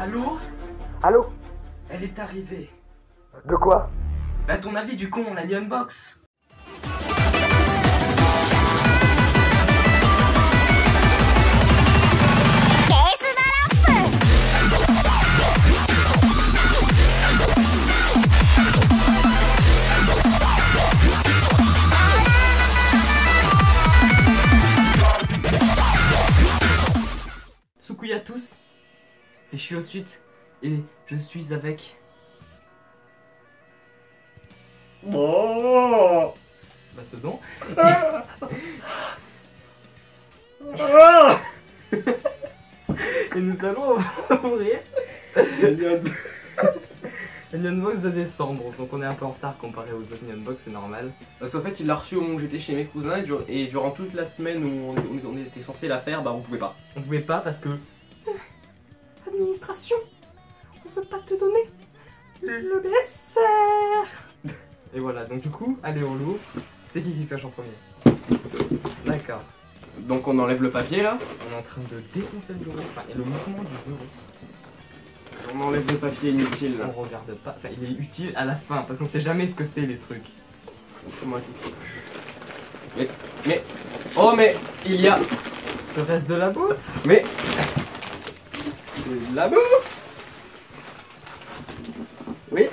Allô? Allô? Elle est arrivée. De quoi? Bah ton avis du con, on l'a mis unbox. Coucou à tous, c'est Chio Suite et je suis avec... Oh Mastodon. Et nous allons ouvrir une unbox de décembre, donc on est un peu en retard comparé aux autres unbox, c'est normal. Parce qu'en fait il l'a reçu au moment où j'étais chez mes cousins et durant toute la semaine où on était censé la faire, bah on pouvait pas. On pouvait pas parce que... Administration, on veut pas te donner le BSR. Et voilà, donc du coup, allez on l'ouvre. C'est qui pêche en premier? D'accord. Donc on enlève le papier là. On est en train de défoncer le bureau, enfin il y a le mouvement du bureau. On enlève le papier inutile là. On regarde pas, enfin il est utile à la fin parce qu'on sait jamais ce que c'est les trucs. C'est moi qui... Mais... Oh mais il y a... Ce reste de la bouffe. Mais... C'est de la bouffe. Oui.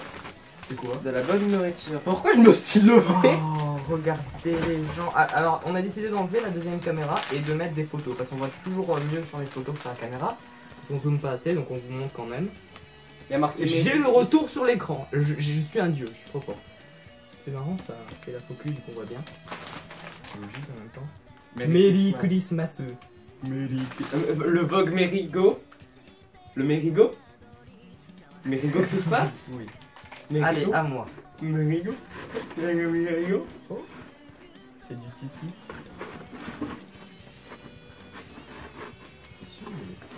C'est quoi? De la bonne nourriture. Pourquoi je me suis levé? Oh, regardez les gens. Ah, alors on a décidé d'enlever la deuxième caméra et de mettre des photos parce qu'on voit toujours mieux sur les photos que sur la caméra. Parce qu'on zoome pas assez donc on vous montre quand même. Il y a marqué... J'ai le retour sur l'écran. Je suis un dieu, je suis trop fort. C'est marrant, ça fait la focus, du coup on voit bien. C'est logique en même temps. Merry Christmas. Le Vogue Merigo. Le Merigo. Merigo Christmas. Oui. Merigo. Allez, à moi. Merigo. Merigo. Oh. C'est du tissu.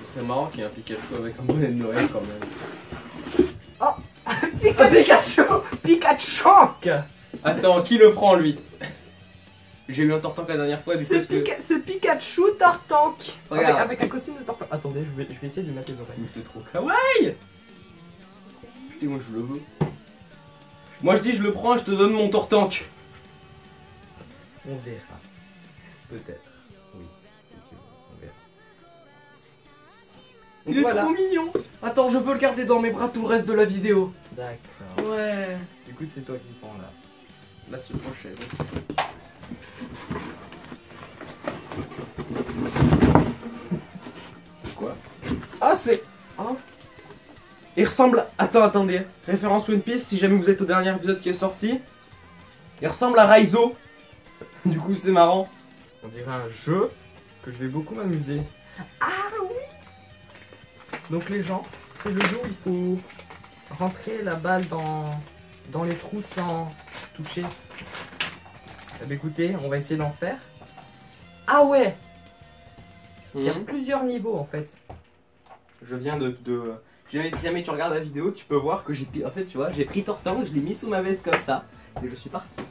C'est marrant qu'il y ait un Pikachu avec un bonnet de Noël quand même. Oh, Pikachu. Pikachu. Attends, qui le prend lui? J'ai eu un Tortank la dernière fois, du coup C'est Pikachu Tortank. Regarde. Avec un costume de Tortank. Attendez, je vais essayer de lui mettre les oreilles. Mais c'est trop kawaii. Putain, moi je le veux. Moi je dis je le prends et je te donne mon Tortank. On verra. Peut-être. Oui. On verra. Il est trop mignon. Attends, je veux le garder dans mes bras tout le reste de la vidéo. D'accord. Ouais. Du coup, c'est toi qui prends là. La semaine prochaine. Quoi? Ah, c'est... Oh. Il ressemble... Attendez. Référence One Piece, si jamais vous êtes au dernier épisode qui est sorti. Il ressemble à Raizo. Du coup, c'est marrant. On dirait un jeu que je vais beaucoup m'amuser. Ah oui. Donc les gens, c'est le jeu où il faut rentrer la balle dans les trous sans toucher. Eh bien, écoutez, on va essayer d'en faire. Ah ouais. Il y a plusieurs niveaux en fait. Je viens de... Si jamais tu regardes la vidéo, tu peux voir que j'ai... En fait, tu vois, j'ai pris Tortank, je l'ai mis sous ma veste comme ça. Et je suis parti.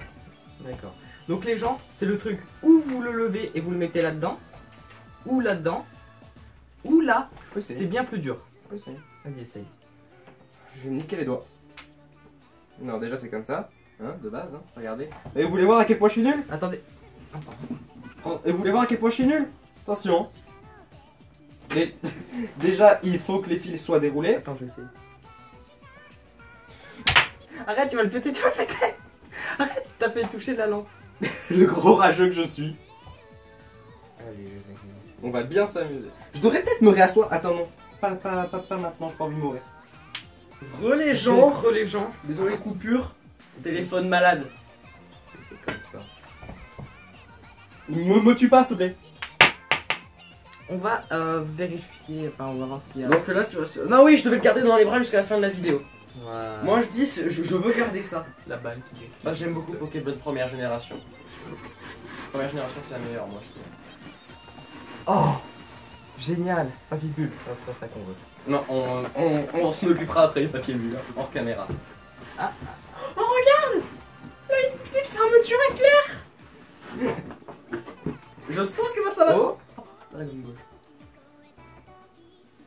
D'accord. Donc les gens, c'est le truc où vous le levez et vous le mettez là-dedans. Ou là-dedans. Ou là. C'est bien plus dur. Vas-y, essaye. Je vais me niquer les doigts. Non, déjà c'est comme ça. Hein, de base, hein, regardez. Et vous voulez voir à quel point je suis nul? Attendez. Et vous voulez voir à quel point je suis nul? Attention. Déjà, il faut que les fils soient déroulés. Attends, je vais essayer. Arrête, tu vas le péter, tu vas le péter. Arrête, t'as fait toucher la lampe. Le gros rageux que je suis. Allez, on va bien s'amuser. Je devrais peut-être me réasseoir. Attends, non. Pas maintenant, j'ai pas envie de mourir. Les gens. Désolé, coupure. Téléphone malade. C'est comme ça. Me tue pas, s'il te plaît. On va vérifier, enfin on va voir ce qu'il y a. Donc là, tu vas... Non, oui, je devais le garder dans les bras jusqu'à la fin de la vidéo. Voilà. Moi, je dis, je veux garder ça. La balle qui est... Ah, j'aime beaucoup Pokémon première génération. Première génération, c'est la meilleure, moi. Oh, génial. Papy bulle, c'est pas ça qu'on veut. Non, on s'en occupera après, papier bulle, hein, hors caméra. Ah. Oh, regarde! Là, une petite fermeture éclair! Je sens que ça va se...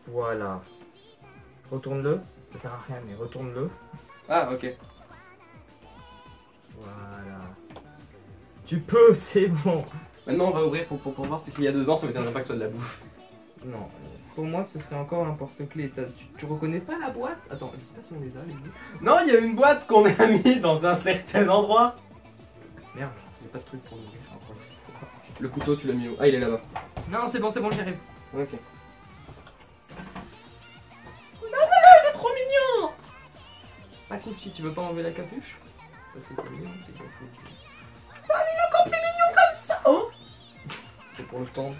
Voilà. Retourne-le. Ça sert à rien, mais retourne-le. Ah, ok. Voilà. Tu peux, c'est bon. Maintenant, on va ouvrir pour voir ce qu'il y a dedans. Ça m'étonnerait pas que ce soit de la bouffe. Non, pour moi, ce serait encore un porte-clés. Tu reconnais pas la boîte? Attends, je sais pas si on les a, les deux. Non, il y a une boîte qu'on a mis dans un certain endroit. Merde, il a pas de truc pour l'ouvrir encore une fois. Le couteau, tu l'as mis où? Ah, il est là-bas. Non, c'est bon, j'y arrive. Ok. Il est trop mignon! Pas cool si tu veux pas enlever la capuche. Parce que c'est mignon, c'est pas cool. Encore plus mignon comme ça! Oh! C'est pour le stand.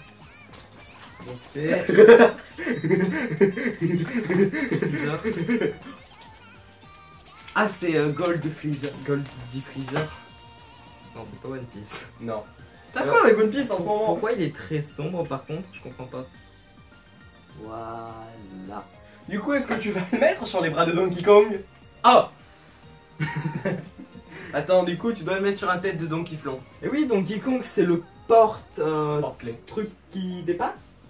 Donc c'est. Freezer. Ah, c'est Gold Freezer. Gold D Freezer. Non, c'est pas One Piece. Non. T'as quoi avec One Piece en ce moment? Pourquoi il est très sombre par contre? Je comprends pas. Voilà. Du coup, est-ce que tu vas le mettre sur les bras de Donkey Kong? Ah! Attends, du coup, tu dois le mettre sur la tête de Donkey Flon. Et oui, Donkey Kong c'est le porte Porte-clé. truc qui dépasse.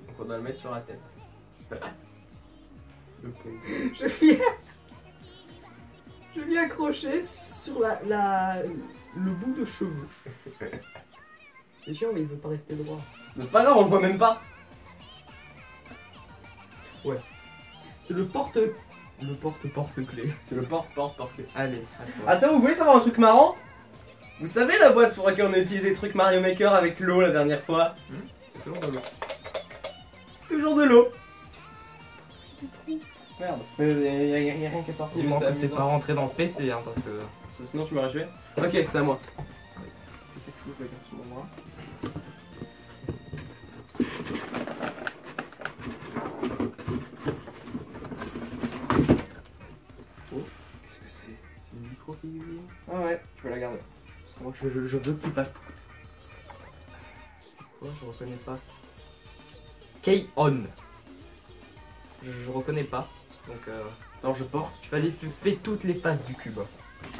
Donc, on doit le mettre sur la tête. Je viens accrocher sur le bout de cheveux. C'est chiant mais il veut pas rester droit. Mais c'est pas grave, on le voit même pas. C'est le porte-clé. C'est le porte-clé. Allez, à toi. Attends, vous voulez savoir un truc marrant? Vous savez la boîte pour laquelle on a utilisé le truc Mario Maker avec l'eau la dernière fois? C'est toujours de l'eau. Toujours de l'eau. Merde, mais y a rien qui est sorti. Dis-moi mais que c'est amusant. pas rentré dans le PC hein, parce que. Sinon tu m'aurais tué. Ok, c'est à moi. Quelque chose, je la garde sur mon bras. Oh, qu'est-ce que c'est? C'est une micro-figurine. Ah ouais, tu peux la garder. Parce que moi je veux qu'il passe. Quoi? Je reconnais pas. K-On. Je reconnais pas. Donc Non, je porte. vas-y, fais toutes les faces du cube.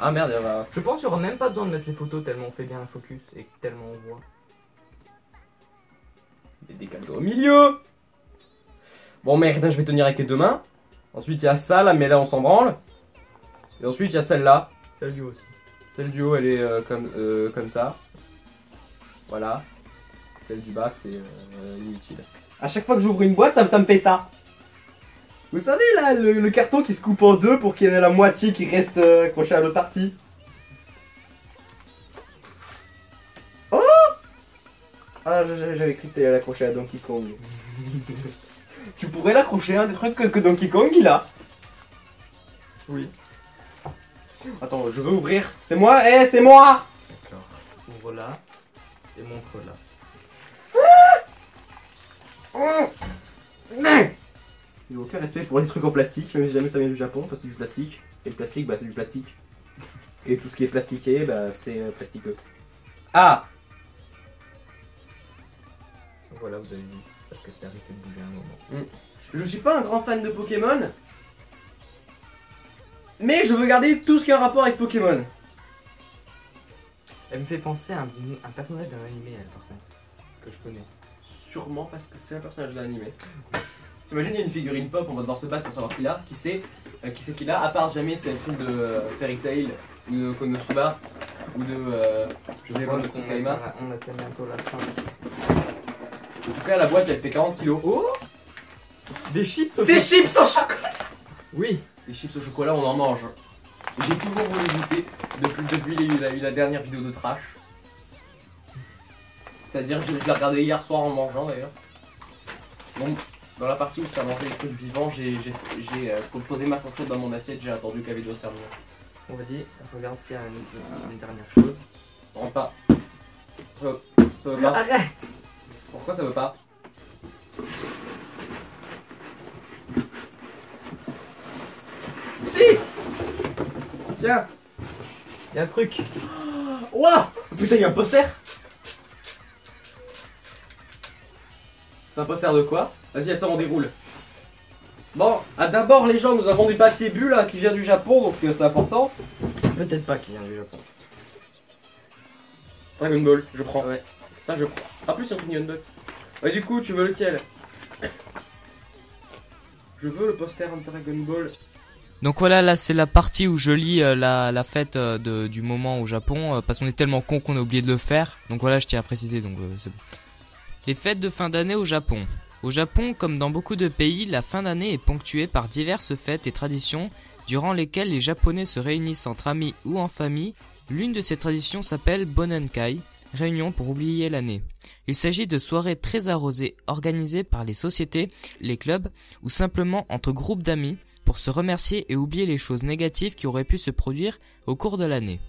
Ah merde, il va. Je pense qu'il n'y aura même pas besoin de mettre les photos tellement on fait bien un focus et tellement on voit. Il y a des cadeaux au milieu. Bon merde, je vais tenir avec les deux mains. Ensuite il y a ça là, mais là on s'en branle. Et ensuite il y a celle-là. Celle-là aussi. Celle du haut elle est comme ça. Voilà. Celle du bas c'est inutile. À chaque fois que j'ouvre une boîte, ça me fait ça. Vous savez là, le carton qui se coupe en deux pour qu'il y en ait la moitié qui reste accrochée à l'autre partie. Oh! Ah, j'avais cru que t'allais l'accrocher à Donkey Kong. Tu pourrais l'accrocher à un des trucs que Donkey Kong il a. Oui. Attends, je veux ouvrir. C'est moi, c'est moi! D'accord. Ouvre là et montre là. J'ai aucun respect pour les trucs en plastique, même si jamais ça vient du Japon, parce que c'est du plastique. Et le plastique, bah c'est du plastique. Et tout ce qui est plastiqué, bah c'est plastiqueux. Ah! Voilà, vous avez vu. Parce que c'est arrêté de bouger un moment. Je suis pas un grand fan de Pokémon. Mais je veux garder tout ce qui a un rapport avec Pokémon. Elle me fait penser à un personnage d'un animé, elle, par contre. Que je connais. Sûrement parce que c'est un personnage de l'animé. T'imagines, il y a une figurine pop, on va devoir se battre pour savoir qui l'a, qui c'est qu'il a, à part jamais c'est un truc de Fairy Tail, ou de Konosuba, ou de je sais pas, de Tsukaima. On atteint bientôt la fin. En tout cas, la boîte elle fait 40 kilos. Oh! Des chips au Des chips au chocolat! Oui! Les chips au chocolat, on en mange. J'ai toujours voulu goûter depuis la dernière vidéo de trash. C'est-à-dire, je l'ai regardé hier soir en mangeant d'ailleurs. Bon, dans la partie où ça mangeait des trucs vivants, j'ai posé ma fourchette dans mon assiette, j'ai attendu que la vidéo se termine. Bon, vas-y, regarde s'il y a une dernière chose. Ça rentre pas. Ça veut pas. Arrête! Pourquoi ça veut pas? Si! Tiens! Il y a un truc! Ouah! Putain, il y a un poster! C'est un poster de quoi? Vas-y, attends, on déroule. Bon, d'abord les gens, nous avons du papier bulle là, qui vient du Japon, donc c'est important. Peut-être pas qu'il vient du Japon. Dragon Ball, je prends. Ouais. Ça, je prends. Ah, plus un Minion Bot. Ouais, du coup, tu veux lequel? Je veux le poster Dragon Ball. Donc voilà, là c'est la partie où je lis la fête du moment au Japon, parce qu'on est tellement con qu'on a oublié de le faire. Donc voilà, je tiens à préciser, donc c'est bon. Les fêtes de fin d'année au Japon. Au Japon, comme dans beaucoup de pays, la fin d'année est ponctuée par diverses fêtes et traditions durant lesquelles les Japonais se réunissent entre amis ou en famille. L'une de ces traditions s'appelle Bonenkai, réunion pour oublier l'année. Il s'agit de soirées très arrosées organisées par les sociétés, les clubs ou simplement entre groupes d'amis pour se remercier et oublier les choses négatives qui auraient pu se produire au cours de l'année.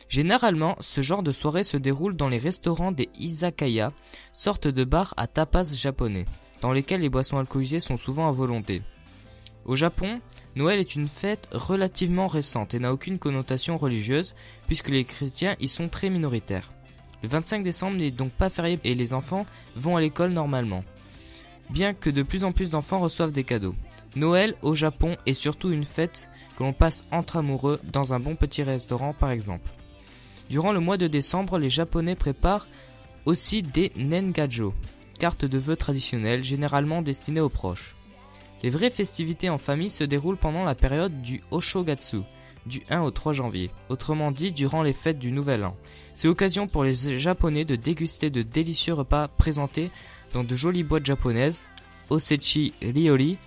Généralement, ce genre de soirée se déroule dans les restaurants des izakaya, sortes de bars à tapas japonais, dans lesquels les boissons alcoolisées sont souvent à volonté. Au Japon, Noël est une fête relativement récente et n'a aucune connotation religieuse, puisque les chrétiens y sont très minoritaires. Le 25 décembre n'est donc pas férié et les enfants vont à l'école normalement, bien que de plus en plus d'enfants reçoivent des cadeaux. Noël au Japon est surtout une fête que l'on passe entre amoureux dans un bon petit restaurant par exemple. Durant le mois de décembre, les Japonais préparent aussi des nengajo, cartes de vœux traditionnelles généralement destinées aux proches. Les vraies festivités en famille se déroulent pendant la période du Oshogatsu, du 1 au 3 janvier, autrement dit durant les fêtes du Nouvel An. C'est l'occasion pour les Japonais de déguster de délicieux repas présentés dans de jolies boîtes japonaises, osechi ryori.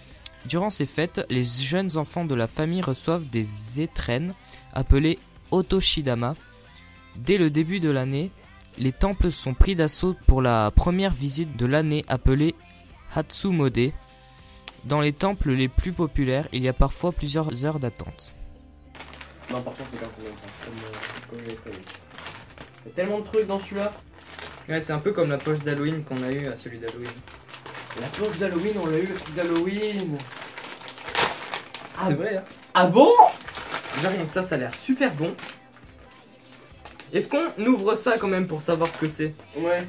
Durant ces fêtes, les jeunes enfants de la famille reçoivent des étrennes appelées otoshidama. Dès le début de l'année, les temples sont pris d'assaut pour la première visite de l'année appelée Hatsumode. Dans les temples les plus populaires, il y a parfois plusieurs heures d'attente. Non, par contre, c'est pas comme je l'ai prévu. Il y a tellement de trucs dans celui-là. Ouais, c'est un peu comme la poche d'Halloween qu'on a eu à celui d'Halloween. La poche d'Halloween, on l'a eu le truc d'Halloween. C'est vrai, hein. Ah bon? Déjà rien que ça a l'air super bon. Est-ce qu'on ouvre ça quand même pour savoir ce que c'est? Ouais.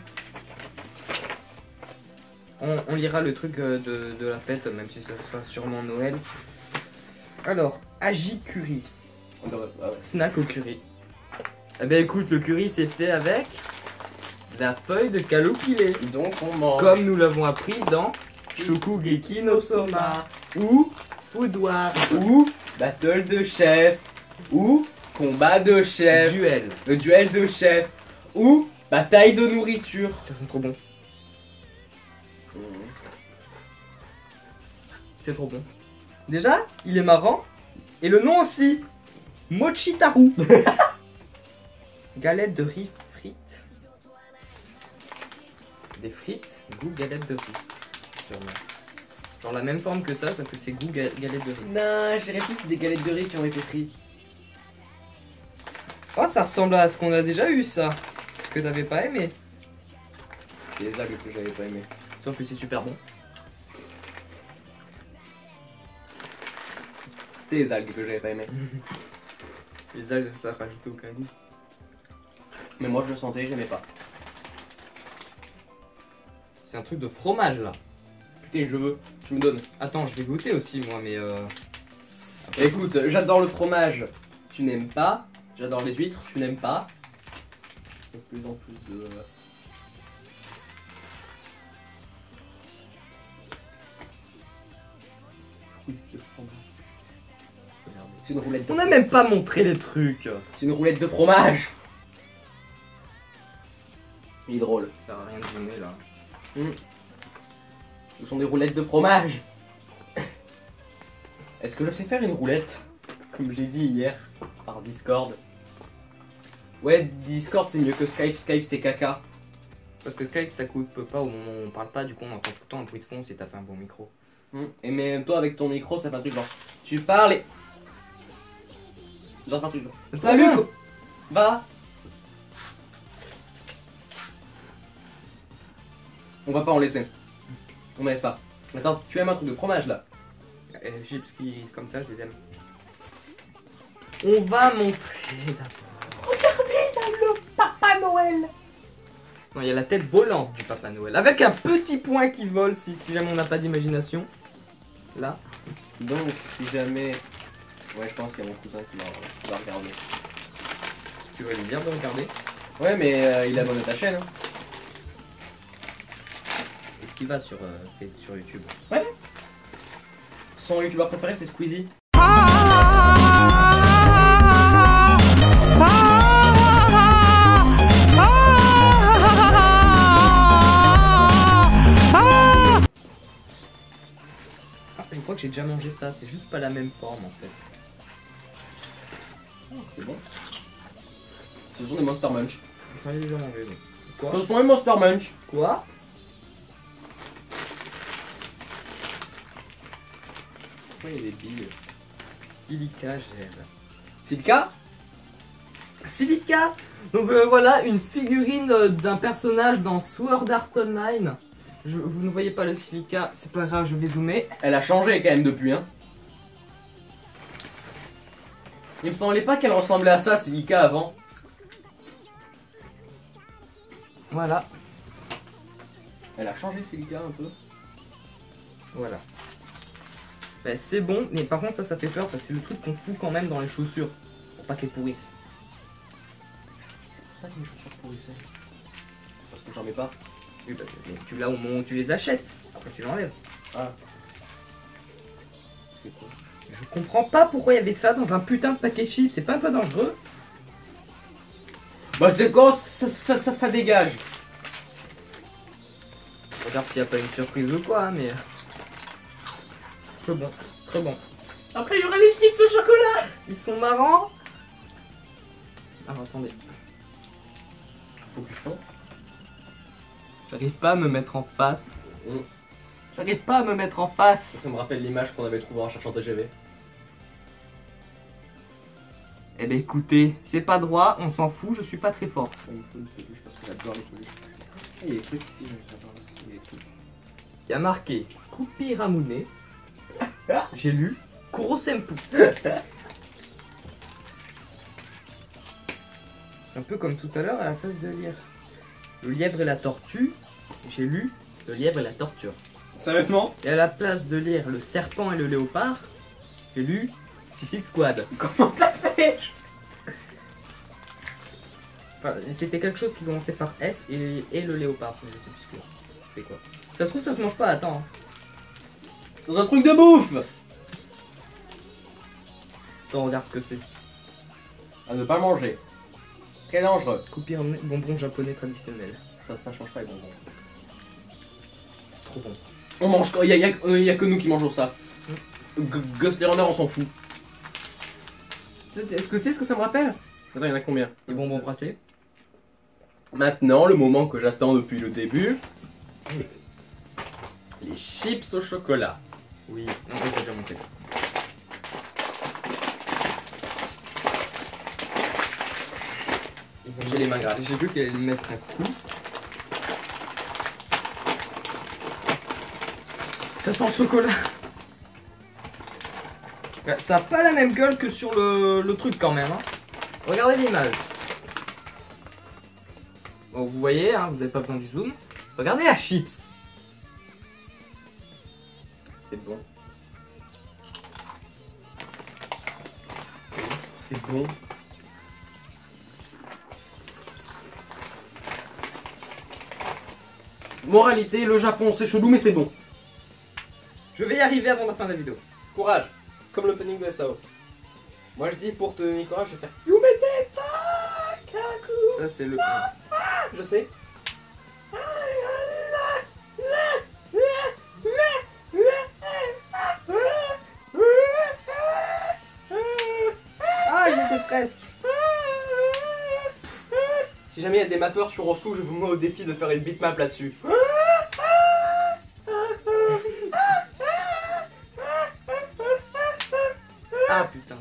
On lira le truc de la fête, même si ça sera sûrement Noël. Alors, Agi Curry. Ah ouais. Snack au curry. Eh ben écoute, le curry c'est fait avec la feuille de kalopilé. Donc on mange. Comme nous l'avons appris dans Shokugeki no Soma. Ou Food War. Ou battle de chef. Ou combat de chef. Duel. Le duel de chef. Ou bataille de nourriture. Ça sent trop bon. C'est trop bon. Déjà, il est marrant. Et le nom aussi. Mochitaru. Galette de riz frites. Des frites, goût galette de riz. Sûrement. Genre la même forme que ça, sauf que c'est goût galette de riz. Non, je dirais plus que c'est des galettes de riz qui ont été frites. Oh, ça ressemble à ce qu'on a déjà eu, ça. Que t'avais pas aimé. C'est les algues que j'avais pas aimé. Sauf que c'est super bon. C'était les algues que j'avais pas aimé. Les algues, ça rajoute aucun goût. Mais moi je le sentais, j'aimais pas. C'est un truc de fromage là. Putain, je veux, tu me donnes. Attends, je vais goûter aussi moi, mais Écoute, j'adore le fromage, tu n'aimes pas. J'adore les huîtres, tu n'aimes pas. De plus en plus de... C'est une roulette de on n'a même pas montré les trucs. C'est une roulette de fromage. Il est drôle. Ça sert à rien de zoomer là. Ce sont des roulettes de fromage. Est-ce que je sais faire une roulette? Comme j'ai dit hier, par Discord. Ouais, Discord c'est mieux que Skype. Skype c'est caca. Parce que Skype ça coupe pas au moment où on parle pas, du coup on entend tout le temps un bruit de fond si t'as fait un bon micro. Et même toi avec ton micro ça fait un truc genre tu parles et... Ça fait un truc genre salut Bon. Va. On va pas en laisser. On me laisse pas. Attends, tu aimes un truc de fromage là? Les chips qui comme ça, je les aime. On va montrer d'abord. Regardez là, le Papa Noël. Non, il y a la tête volante du Papa Noël. Avec un petit point qui vole si jamais on n'a pas d'imagination. Là. Donc si jamais... Ouais, je pense qu'il y a mon cousin qui va regarder. Tu vas lui dire de regarder. Ouais, mais il abonne à ta chaîne. Hein. Est-ce qu'il va sur YouTube? Ouais. Son youtubeur préféré c'est Squeezie. Une fois que j'ai déjà mangé ça, c'est juste pas la même forme en fait. C'est bon. Ce sont des Monster Munch. J'en ai déjà mangé donc. Quoi? Ce sont des Monster Munch. Quoi? Pourquoi il y a des billes? Silica gel. Silka? Silica. Donc voilà, une figurine d'un personnage dans Sword Art Online. Vous ne voyez pas le silica, c'est pas grave, je vais zoomer. Elle a changé quand même depuis, hein. Il me semblait pas qu'elle ressemblait à ça, Silika, avant. Voilà, Elle a changé, Silika, un peu. voilà. Ben, c'est bon, mais par contre ça fait peur parce que c'est le truc qu'on fout quand même dans les chaussures. Pour pas qu'elles pourrissent. C'est pour ça que mes chaussures pourrissaient. Parce que j'en mets pas. Oui, parce que tu l'as au moment où tu les achètes. Après tu l'enlèves. Ah. C'est quoi? Je comprends pas pourquoi il y avait ça dans un putain de paquet de chips, c'est pas un peu dangereux? Bah c'est quoi? Ça dégage. Regarde s'il n'y a pas une surprise ou quoi, mais... Très bon, très bon. Après il y aura les chips au chocolat. Ils sont marrants. Alors attendez, Faut que je tombe. j'arrive pas à me mettre en face. Mm. J'arrive pas à me mettre en face. Ça me rappelle l'image qu'on avait trouvée en cherchant TGV. Eh ben écoutez, c'est pas droit, on s'en fout, je suis pas très fort. Il me faut une peluche parce que j'adore les peluches. Il y a des trucs ici, j'adore les trucs. Il y a marqué Kupi Ramune. J'ai lu Kurosempu. Un peu comme tout à l'heure à la place de lire Le lièvre et la tortue, j'ai lu Le lièvre et la torture. Sérieusement? Et à la place de lire Le serpent et le léopard, j'ai lu Suicide Squad. Comment t'as fait? Enfin, c'était quelque chose qui commençait par S et le léopard. Je sais plus ce que c'est quoi. Ça se trouve, ça se mange pas, attends. Dans un truc de bouffe! Attends, regarde ce que c'est. À ne pas manger. Très dangereux. Kupi Ramune, bonbon japonais traditionnel. Ça change pas les bonbons. Trop bon. On mange, y a que nous qui mangeons ça. Ghost Runner on s'en fout. Est-ce que tu sais ce que ça me rappelle? Attends, il y en a combien? Les bonbons bracelets. Maintenant, le moment que j'attends depuis le début. Les chips au chocolat. Oui, non, j'ai déjà monté. J'ai les mains grasses. J'ai vu qu'elle allait mettre un coup. Ça sent le chocolat. Ouais, ça a pas la même gueule que sur le truc quand même. Hein. Regardez l'image. Bon, vous voyez, hein, vous avez pas besoin du zoom. Regardez la chips. C'est bon. C'est bon. Moralité, le Japon c'est chelou mais c'est bon. Je vais y arriver avant la fin de la vidéo. Courage, comme l'opening de SAO. Moi je dis pour te donner courage, je vais faire Yumete Kaku. Ça c'est le... Je sais. Ah, j'étais presque. Si jamais il y a des mappeurs sur Osu, je vous mets au défi de faire une bitmap là-dessus. Ah putain.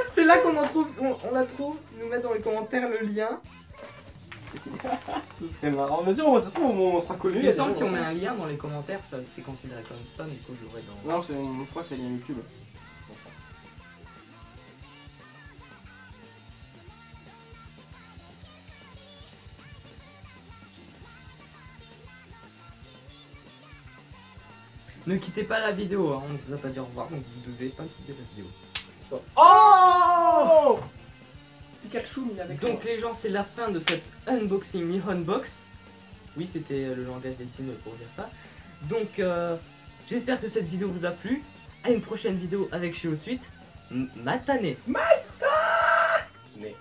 C'est là qu'on en trouve, on la trouve, nous mettre dans les commentaires le lien. Ce serait marrant. Mais si, de toute façon, on sera connu. Il me semble que si on met un lien dans les commentaires, ça c'est considéré comme spam, du coup je l'aurai dans... Non, je crois que c'est lien YouTube. Ne quittez pas la vidéo, hein. On ne vous a pas dit au revoir, donc vous devez pas quitter la vidéo. Oh! avec Donc les gens, c'est la fin de cette unboxing Nihon Box. Oui, c'était le langage des signes pour dire ça. Donc j'espère que cette vidéo vous a plu. À une prochaine vidéo avec Shiro Suite. Matane. Mais